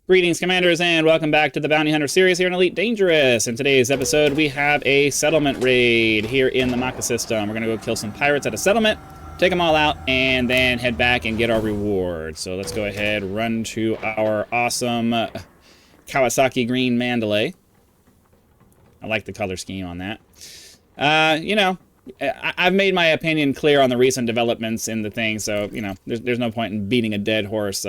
Greetings, Commanders, and welcome back to the Bounty Hunter series here in Elite Dangerous. In today's episode, we have a settlement raid here in the Maka system. We're going to go kill some pirates at a settlement, take them all out, and then head back and get our reward. So let's go ahead, run to our awesome Kawasaki Green Mandalay. I like the color scheme on that. I've made my opinion clear on the recent developments in the thing, so there's no point in beating a dead horse.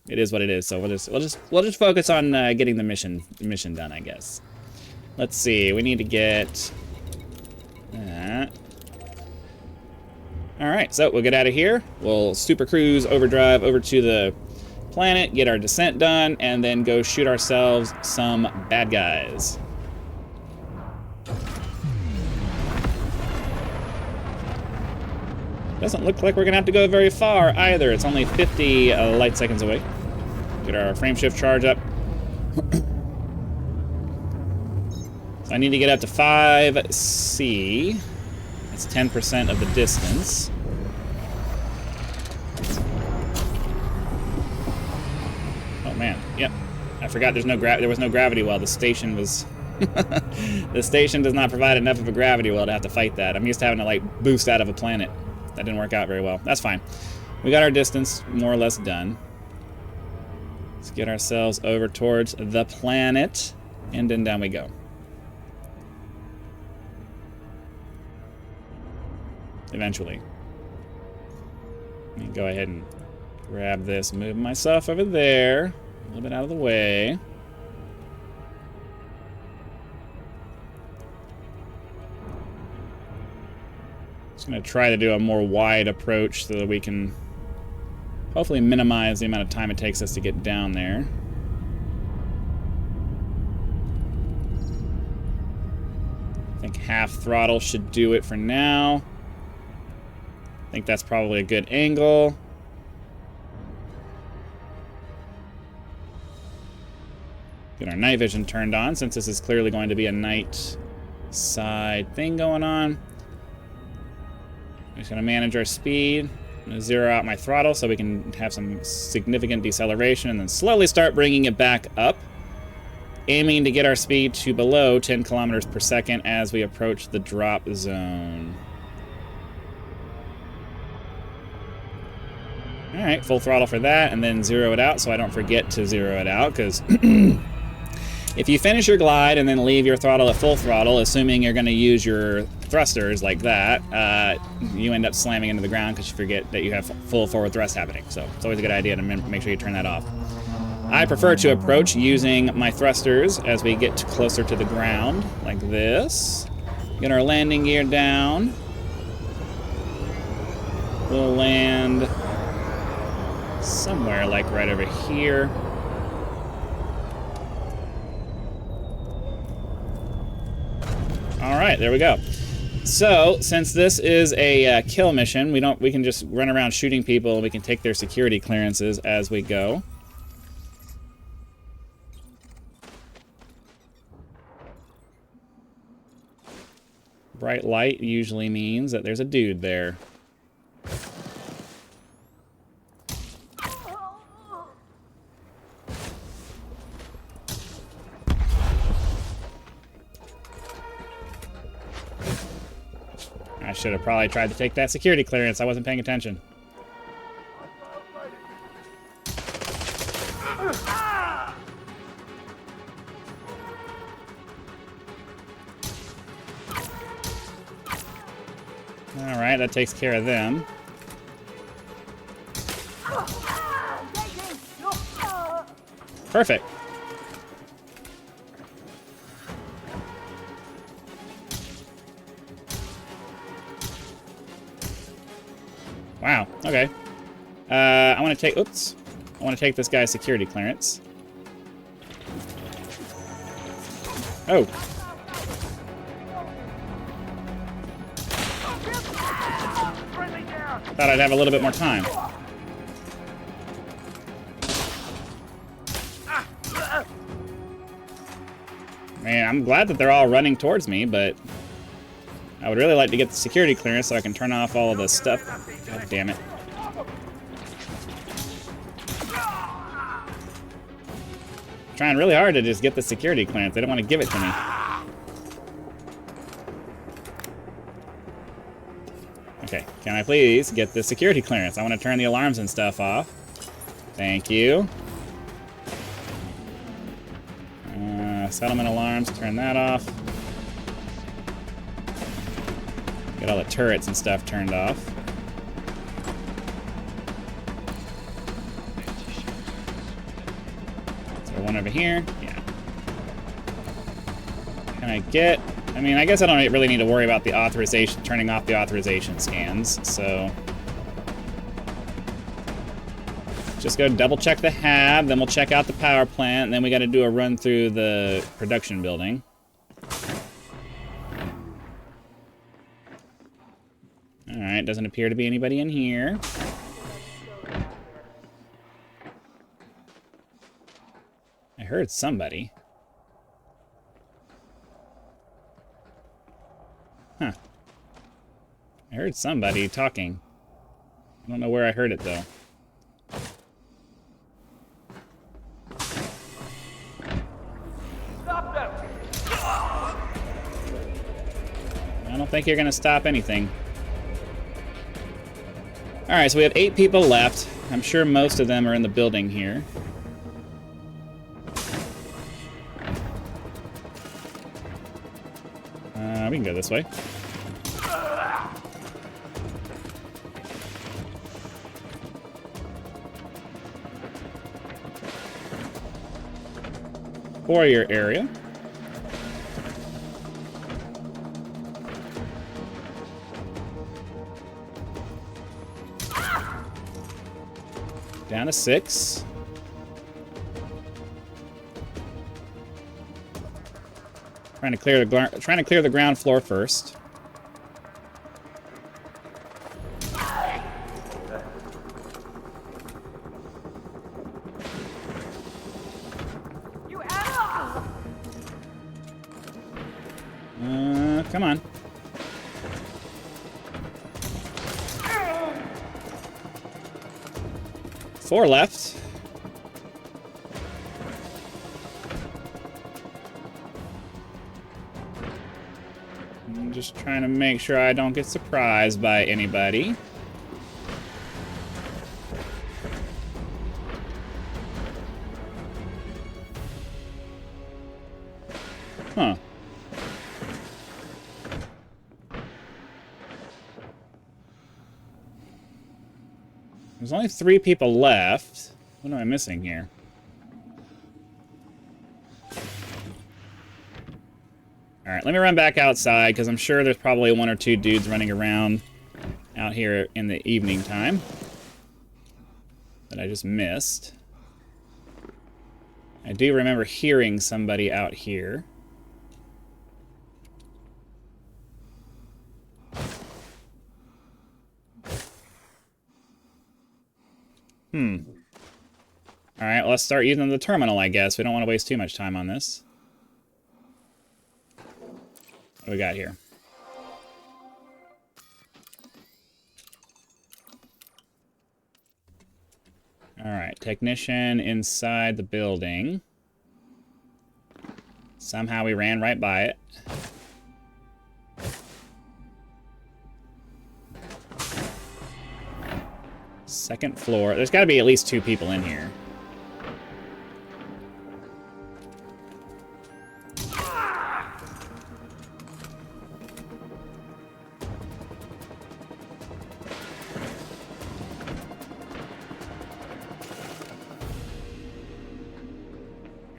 It is what it is. So we'll just focus on getting the mission done, I guess. Let's see. We need to get that. All right, so we'll get out of here. We'll super cruise overdrive over to the planet, get our descent done, and then go shoot ourselves some bad guys. Doesn't look like we're gonna have to go very far either. It's only 50 light seconds away. Get our frame shift charge up. So I need to get up to 5C. That's 10% of the distance. Oh man, yep. I forgot there was no gravity well. The station was the station does not provide enough of a gravity well to have to fight that. I'm used to having to like boost out of a planet. That didn't work out very well. That's fine. We got our distance more or less done. Let's get ourselves over towards the planet, and then down we go. Eventually. Let me go ahead and grab this, move myself over there, a little bit out of the way. Just going to try to do a more wide approach so that we can hopefully minimize the amount of time it takes us to get down there. I think half throttle should do it for now. I think that's probably a good angle. Get our night vision turned on since this is clearly going to be a night side thing going on. I'm just going to manage our speed. I'm going to zero out my throttle so we can have some significant deceleration and then slowly start bringing it back up, aiming to get our speed to below 10 kilometers per second as we approach the drop zone. All right, full throttle for that, and then zero it out so I don't forget to zero it out, because if you finish your glide and then leave your throttle at full throttle, assuming you're going to use your thrusters like that, you end up slamming into the ground because you forget that you have full forward thrust happening. So it's always a good idea to make sure you turn that off. I prefer to approach using my thrusters as we get closer to the ground, like this. Get our landing gear down. We'll land somewhere like right over here. All right, there we go. So, since this is a kill mission, we can just run around shooting people, and we can take their security clearances as we go. Bright light usually means that there's a dude there. I should have probably tried to take that security clearance. I wasn't paying attention. All right, that takes care of them. Perfect. Wow, okay. I want to take this guy's security clearance. Oh. Thought I'd have a little bit more time. Man, I'm glad that they're all running towards me, but I would really like to get the security clearance so I can turn off all of this stuff. God damn it. trying really hard to just get the security clearance. They don't want to give it to me. Okay, can I please get the security clearance? I want to turn the alarms and stuff off. Thank you. Settlement alarms, turn that off. Get all the turrets and stuff turned off. Is there one over here? Yeah. Can I get... I mean, I guess I don't really need to worry about the authorization, turning off the authorization scans, so... Just go double check the hab, then we'll check out the power plant, and then we gotta do a run through the production building. Alright, doesn't appear to be anybody in here. I heard somebody. Huh. I heard somebody talking. I don't know where I heard it, though. I don't think you're gonna stop anything. Alright, so we have 8 people left. I'm sure most of them are in the building here. We can go this way. Warrior area. Down to 6. Trying to clear the ground floor first. Come on. Four left. I'm just trying to make sure I don't get surprised by anybody. Huh. There's only 3 people left. What am I missing here? Alright, let me run back outside, because I'm sure there's probably 1 or 2 dudes running around out here in the evening time that I just missed. I do remember hearing somebody out here. Alright, well, let's start using the terminal, I guess. We don't want to waste too much time on this. What do we got here? Alright, technician inside the building. Somehow we ran right by it. Second floor. There's got to be at least 2 people in here.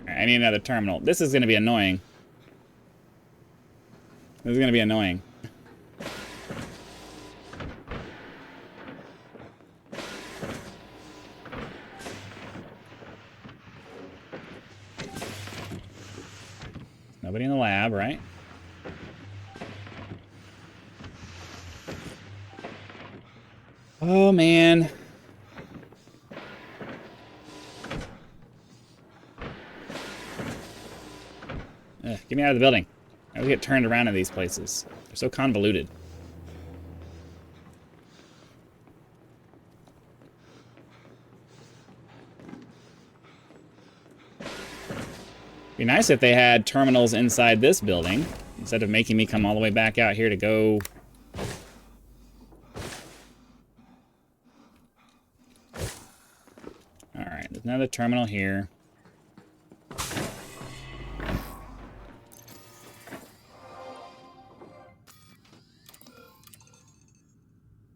I need another terminal. This is going to be annoying. This is going to be annoying. Nobody in the lab, right? Oh, man. Get me out of the building. I always get turned around in these places. They're so convoluted. Be nice if they had terminals inside this building, instead of making me come all the way back out here to go... Alright, there's another terminal here.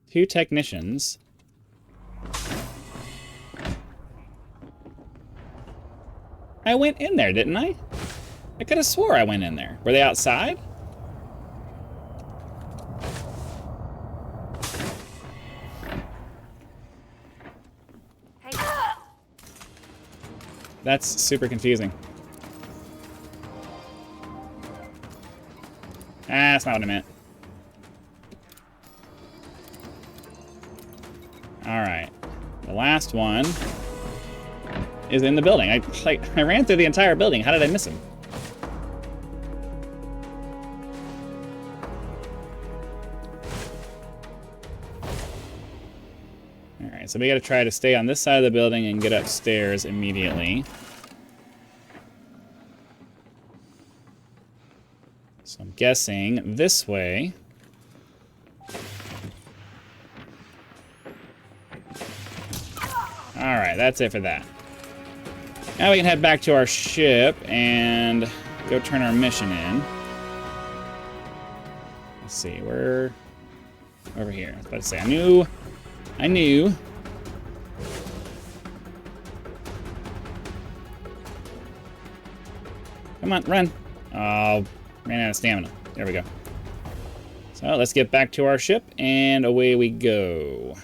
Two technicians. I went in there, didn't I? I could have swore I went in there. Were they outside? Hey. That's super confusing. Ah, that's not what I meant. Alright. The last one is in the building. I ran through the entire building. How did I miss him? Alright, so we gotta try to stay on this side of the building and get upstairs immediately. So I'm guessing this way. Alright, that's it for that. Now we can head back to our ship and go turn our mission in. Let's see, we're over here. I was about to say, I knew. Come on, run. Oh, ran out of stamina. There we go. So let's get back to our ship and away we go.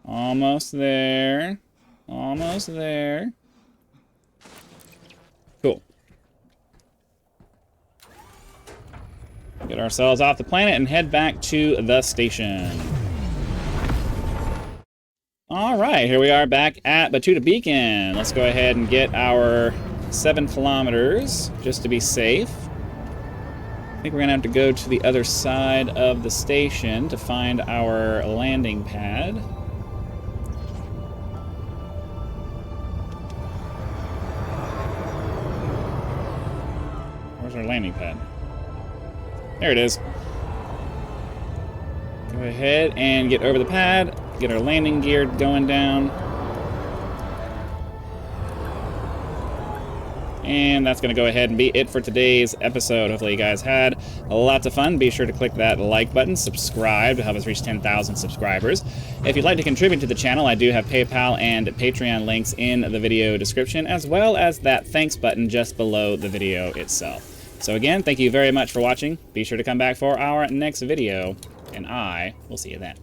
Almost there. Almost there. Cool. Get ourselves off the planet and head back to the station. Alright, here we are back at Batuta Beacon. Let's go ahead and get our 7 kilometers, just to be safe. I think we're going to have to go to the other side of the station to find our landing pad. Where's our landing pad? There it is. Go ahead and get over the pad, get our landing gear going down. And that's going to go ahead and be it for today's episode. Hopefully you guys had lots of fun. Be sure to click that like button, subscribe to help us reach 10,000 subscribers. If you'd like to contribute to the channel, I do have PayPal and Patreon links in the video description, as well as that thanks button just below the video itself. So again, thank you very much for watching. Be sure to come back for our next video, and I will see you then.